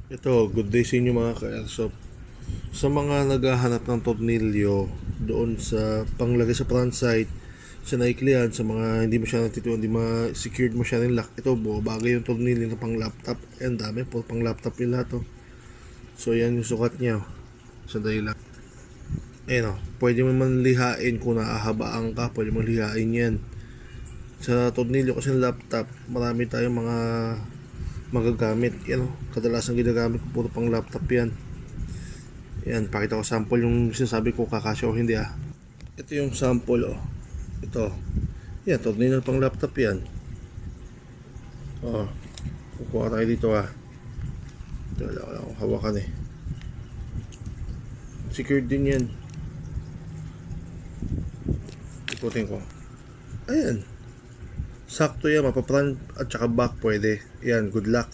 Ito, good day sa inyo mga ka-airsoft. Sa mga naghahanap ng tornilyo doon sa panglagay sa front sight, sa naiklihan, sa mga hindi masyadong tituan, hindi ma-secured masyadong lock, ito buo bagay yung tornilyo na pang laptop. Ayan, dami po pang laptop yung lahat. So yan yung sukat niya. Sandali lang. Ayan pwede mo man lihain kung naahabaan ka, pwede mo lihain yan. Sa tornilyo kasi ng laptop, marami tayong mga magagamit. Yan kadalasan ginagamit ko puro pang laptop yan. Yan, pakita ko sample yung sinasabi ko kakasya o hindi Ito yung sample Ito. Yan, tornilyo pang laptop yan. Kukuha tayo dito wala akong hawakan Secured din yan. Ikutin ko. Ayan. Sakto yan, mapapran at saka back pwede. Yan, good luck.